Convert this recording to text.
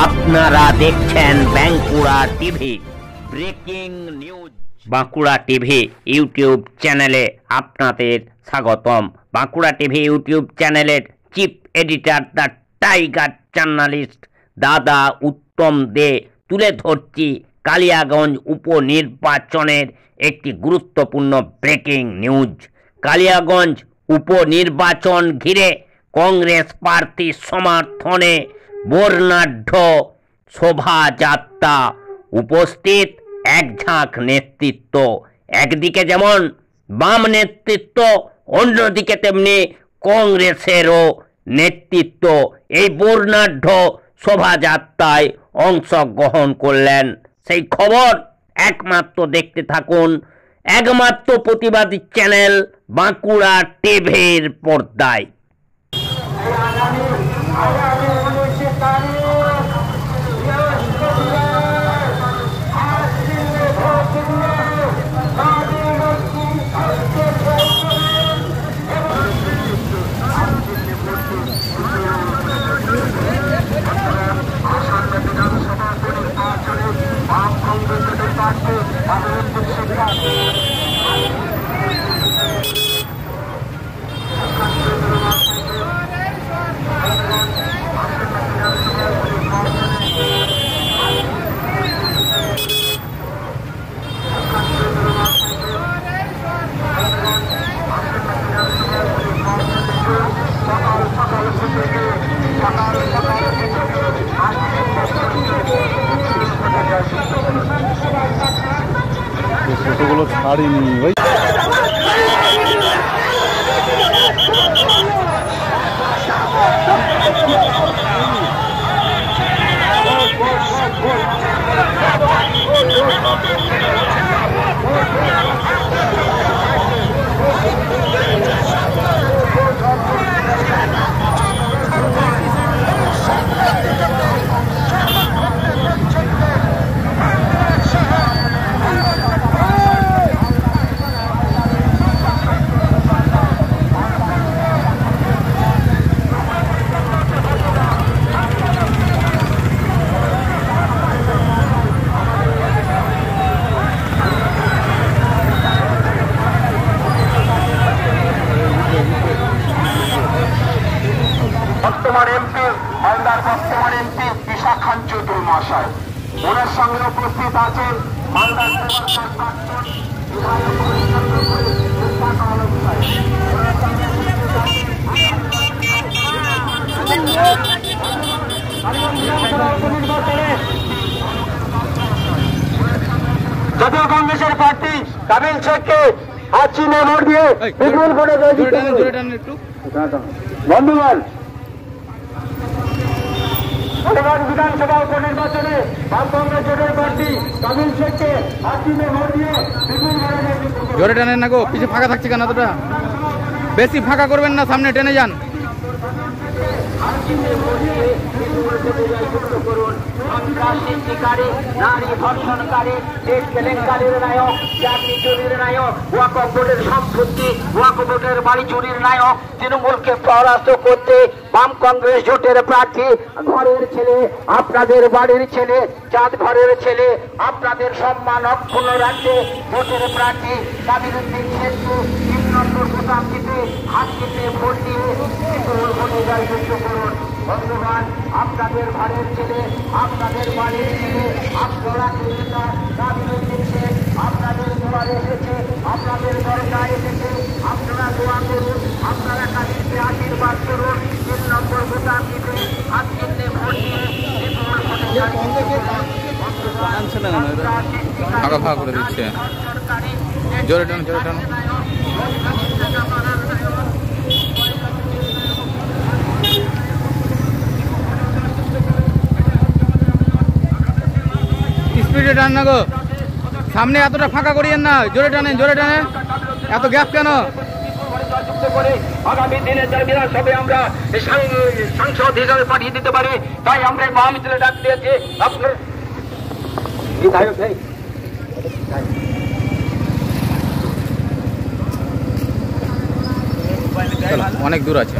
আপনারা দেখছেন Bankura TV breaking news. Bankura TV YouTube চ্যানেলে আপনাদের স্বাগতম। বাঁকুড়া টিভি ইউটিউব চ্যানেলের chief editor the tiger journalist দাদা উত্তম দে তুলে ধরছি কালিয়াগঞ্জ উপনির্বাচনের একটি গুরুত্বপূর্ণ ব্রেকিং নিউজ। কালিয়াগঞ্জ উপনির্বাচন ঘিরে কংগ্রেস প্রার্থী সমর্থনে বর্ণাঢ্য শোভাযাত্রা, উপস্থিত এক ঝাঁক নেতৃত্ব। একদিকে যেমন বাম নেতৃত্ব, অন্যদিকে তেমনি কংগ্রেসেরও নেতৃত্ব এই বর্ণাঢ্য শোভাযাত্রায় অংশগ্রহণ করলেন। সেই খবর একমাত্র দেখতে থাকুন একমাত্র প্রতিবাদী চ্যানেল বাঁকুড়া টিভির পর্দায়। ছোটগুলো ছাড়িনি ওই বর্তমান এমপি ঈশা খান চৌধুরী মহাশয়, ওনার সঙ্গে উপস্থিত আছেন মালদার জাতীয় কংগ্রেসের প্রার্থী কাবিল শেখকে হাত চিহ্নে ভোট দিয়ে বিপুল ভোটে বন্ধুগণ, বিধানসভা উপনির্বাচনে বাম কংগ্রেস জোটের প্রার্থী কাবিল শেখকে হাত চিহ্নে ভোট দিয়ে বিপুল ভোটে জোরে টানেন না গো, কিছু ফাঁকা থাকছে কেন? এতটা বেশি ফাঁকা করবেন না, সামনে টেনে যান। নারী ধর্ষণকারী, দেশ কেলেঙ্কারির নায়ক, চাকরি চুরির নায়ক, ওয়াকফ বোর্ডের সম্পত্তি, ওয়াকফ বোর্ডের বাড়ি চুরির নায়ক, তৃণমূলকে পরাস্ত করতে বাম কংগ্রেস জোটের প্রার্থী, ঘরের ছেলে, আপনাদের বাড়ির ছেলে, চাঁদ ঘরের ছেলে, আপনাদের সম্মান অক্ষুণ্ণ রাখতে জোটের প্রার্থী কাবিল উদ্দিন শেখকে 3 নম্বর বোতাম টিপে হাত চিহ্নে ভোট দিয়ে বিপুল ভোটে জয়যুক্ত করুন। বন্ধুগণ, আপনাদের ঘরের ছেলে, আপনাদের বাড়ির ছেলে, আপনারা নেতা কাবিল উদ্দিন শেখ আপনাদের দুয়ারে এসেছে, আপনাদের দরকার এসেছে। আপনারা দোয়া করুন, আপনারা কাবিলকে আশীর্বাদ করুন। 3 নম্বর বোতাম টিপে হাত চিহ্নে ভোট দিয়ে বিপুল ভোটে জয়যুক্ত করুন। ফাঁকা ফাঁকা করে দিচ্ছে, জোরে টানো জোরে টানো। স্পিডে টান না গো, সামনে এতটা ফাঁকা করিয়েন না, জোরে টানেন জোরে টানেন, এত গ্যাপ কেন? আগামী দিনে যার বিধানসভায় আমরা সাংসদ হিসাবে পাঠিয়ে দিতে পারি, তাই আমরা মহামিছিলে ডাক দিয়েছি। আপনার বিধায়ক অনেক দূর আছে।